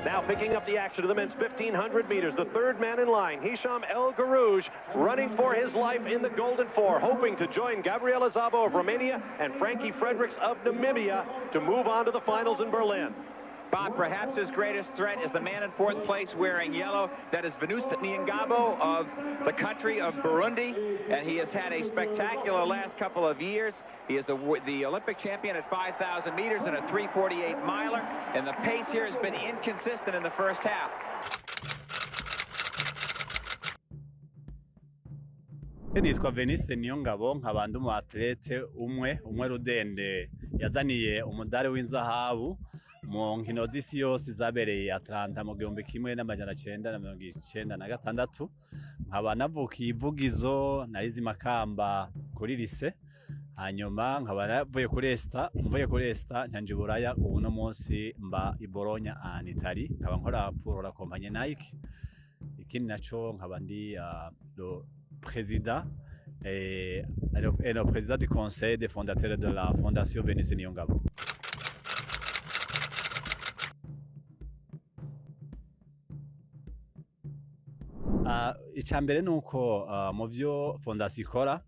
Now picking up the action of the men's 1,500 meters. The third man in line, Hisham El Garouj, running for his life in the Golden Four, hoping to join Gabriela Szabo of Romania and Frankie Fredericks of Namibia to move on to the finals in Berlin. Bob, perhaps his greatest threat is the man in fourth place wearing yellow. That is Venus Nyangabo of the country of Burundi, and he has had a spectacular last couple of years. He is the Olympic champion at 5,000 meters and a 3:48 miler, and the pace here has been inconsistent in the first half. Nitwa Venise Niyongabo, nkaba ndi umuatlete umwe rudende yazaniye umudari w'inzahabu mu nkino z'isi yose zabereye Atlanta mu 1996. Nkaba navukiye Ivugizo narize Makamba kuri lise, hanyuma nkaba navuye kuri Esta njanje Buraya. Ubu no munsi mba i Bologna en Italie, nkaba nkora pour la compagnie Nike. Ikindi naco nkaba ndi le président et le président du conseil des fondateurs de la fondation Venise Niyongabo. Icambere nuko mu byo fondation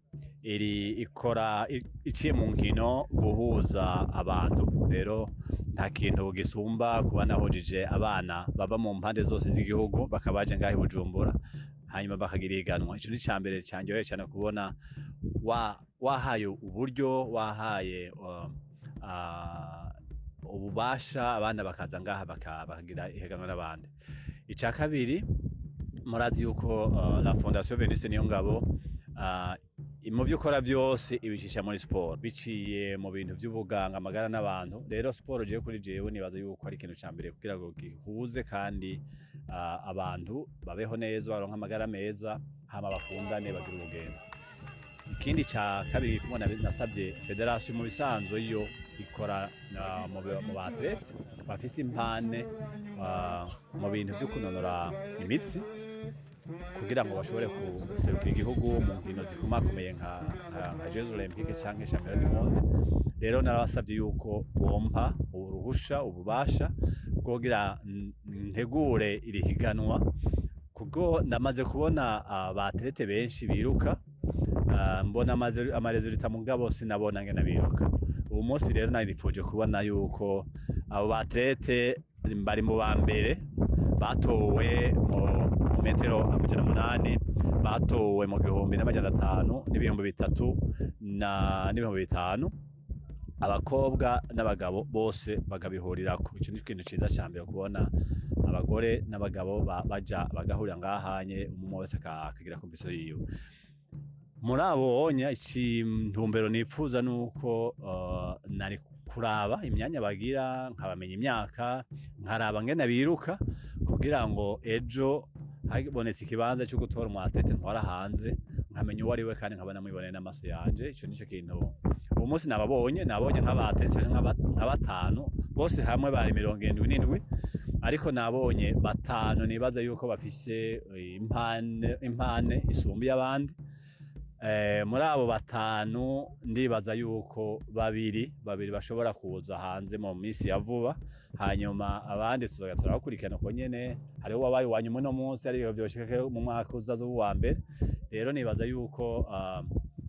ikora iciye mu nkino guhuza abantu. Rero nta kintu gisumba kuba nahojije abana baba mu mpande zose z'igihugu bakabaje ngahe Bujumbura, hanyuma bakagira iganwa. Ico ni cambere cyanjyoye cyane kubona wahaye uburyo, wahaye ububasha abana bakaza ngaha bakagira ihiganwa n'abandi. Ica kabiri, murazi yuko la fondation Venise Niyongabo mu byo ukora byose ibicisha muri sport, biciye mu bintu by'ubuganga amagara n'abantu. Rero sport je kuri jewe nibaza yuko ari ikintu cambere kugira ngo gihuze kandi abantu babeho neza, baronka amagara meza, hama bakundane, bagira ubugenzi. Ikindi ca kabiri kubona nasabye federation mu bisanzwe iyo ikora mu batlete bafise impane mu bintu byo kunonora imitsi kugira ngo bashobore kuserukira igihugu mu nkino zikomakomeye nka Jeux Olympiques canke Championnat du Monde. Rero narabasavye yuko bompa uruhusha, ububasha kugira ntegure iri higanwa, kuko ndamaze kubona abatlete benshi biruka, mbona amaresultat mugabo sinabona ngena biruka. Ubu munsi rero narifuje kubona yuko abo batlete bari mu ba mbere batowe mu metero 800, batowe mu 1500 n'ibihumbi 3 n'ibihumbi 5, abakobwa n'abagabo bose bagabihurirako. Ico ni ikintu ciza cyane kubona abagore n'abagabo baja bagahurira ngahanye, umwe wese akagira kombiso yiwe. Muri abo onya ikintumbero nipfuza nuko nari kuraba imyanya bagira, nkabamenya imyaka, nkaraba ngene biruka, kugira ngo ejo habonetse ikibanza cyo gutora umuatlete ntwara hanze nkamenya uwo ari we kandi nkabana mwiboneye n'amaso yanje. Ico nico kintu uwo munsi nabonye nk'abatlete nka batanu bose hamwe bari 77, ariko nabonye batanu nibaza yuko bafise impane isumbi y'abandi. Muri abo batanu ndibaza yuko babiri bashobora kuza hanze mu minsi ya vuba, hanyuma abandi tuzoga turakurikirana ko nyene hariho wabaye wanyuma no munsi ari byoshika mu mwaka uzazo wa mbere. Rero nibaza yuko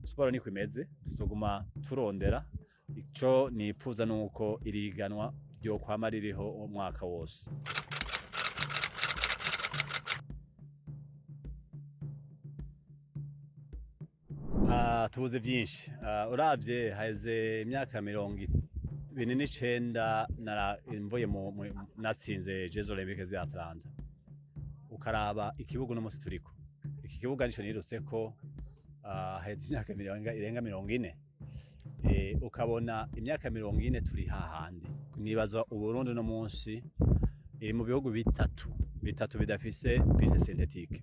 sport niko imeze, tuzoguma turondera. Ico nipfuza nuko iriganwa ryo kwama ririho umwaka wose. Tubuze byinshi. Uravye haize imyaka 29 mvuye natsinze Jeux Olympiques za Atlanta. Ukaraba ikibuga no musi turiko. Iki kibuga nico nirutse ko haize imyaka irenga 40. Ukabona imyaka 40 turi hahandi. Nibaza Uburundi no munsi iri mu bihugu bitatu bidafise piste synthétique.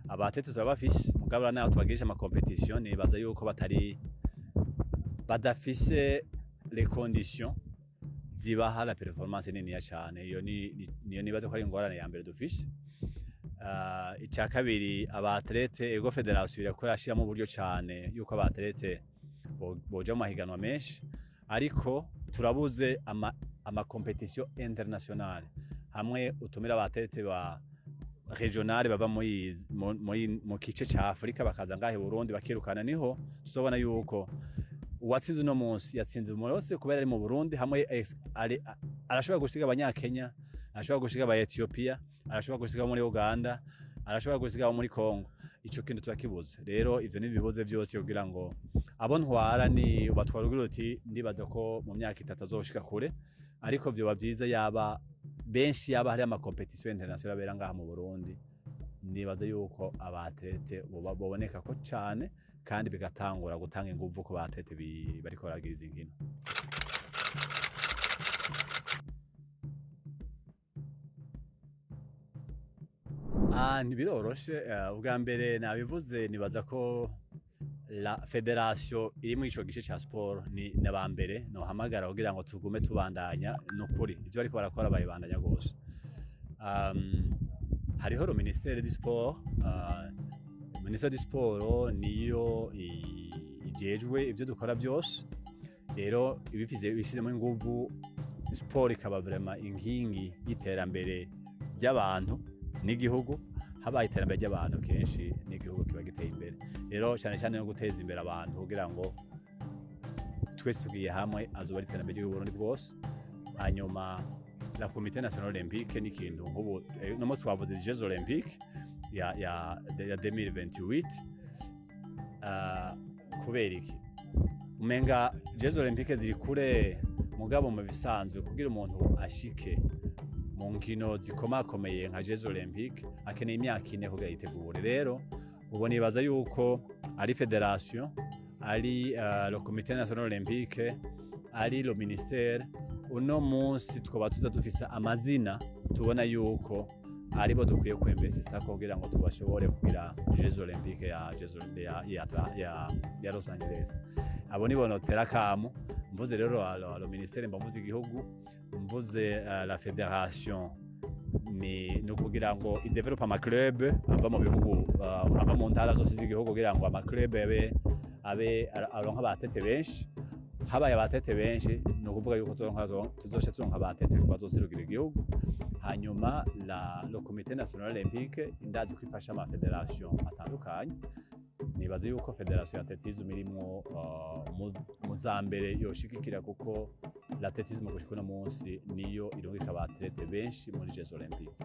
Abatlete turabafise mugabo naho tubagirisha ama competition, nibaza yuko badafise les conditions zibaha la performance nini cyane. Iyo niyo nibaza ko ari ingorane ya mbere dufise. Icya kabiri, abatlete ego federation irakorashira mu buryo cyane yuko abatlete boja mu mahiganwa menshi, ariko turabuze ama competition internationale. hamwe utumira abatlete ba regional bava mu kice ca Afrika bakaza ngahe Burundi bakirukana, niho tuzobona yuko uwatsinze uno munsi yatsinze umuntu wose kubera ari mu Burundi, hamwe arashobora gusiga abanyakenya, arashobora gusiga aba Ethiopia, arashobora gusiga muri Uganda, arashobora gusiga muri Congo. Ico kintu turakibuze. Rero ivyo ni bibuze vyose kugira ngo abo ntwara ni batwara uti ndibaza ko mu myaka 3 azoshika kure, ariko vyo bavyiza yaba benshi yaba hari ama competition international bera ngaha mu Burundi, ndibaza yuko abatlete boboneka ko cyane kandi bigatangura gutanga inguvu ku batlete bariko baragiza inkino. Ntibiroroshe. Ubwa mbere nabivuze, nibaza ko la federation iri mu ico gice ca sport ni nabambere no hamagara kugira ngo tugume tubandanya nukuri ivyo bariko barakora bayibandanya gose. Hariho le ministère du sport, ministère du sport niyo ijejwe ivyo dukora byose. Rero ibishizemo inguvu sport ikaba vraiment inkingi y'iterambere ry'abantu n'igihugu. Habaye iterambere ry'abantu kenshi n'igihugu kiba giteye imbere. Rero cyane cyane no guteza imbere abantu kugira ngo twese tugiye hamwe azoba ari iterambere ry'u Burundi bwose. Hanyuma la Comité National Olympique ni kintu nk'ubu no mo twavuze Jeux Olympiques ya 2028. Kubera iki umenga Jeux Olympiques ziri kure, mugabo mu bisanzwe kugira umuntu ashike mu nkino zikomakomeye nka Jeux Olympiques akeneye imyaka 4 kugira yitegure. Rero ubu nibaza yuko ari federation, ari le Comité National Olympique, ari le ministère, uno munsi twaba dufise amazina tubona yuko aribo dukwiye kwemvesisa kugira ngo tubashobore kugira Jeux Olympiques ya Los Angeles. Abo nibo notera kamo mvuze. Rero le ministère mvuze igihugu, mvuze la fédération ni kugira ngo idevelop ama club ava mu bihugu, ava mu ntara zose z'igihugu kugira ngo ama club abe aronka abatlete benshi. Habaye abatlete benshi no kuvuga yuko tuzoca turonka abatlete bazoserukira igihugu. Hanyuma le Comité National Olympique indazi kwifasha ama fédération atandukanye. Nibaza yuko federation ya atletisme irimwo mu zambere yoshigikira, kuko l'atletisme gushika no munsi niyo irungika abatlete benshi muri Jeux Olympiques.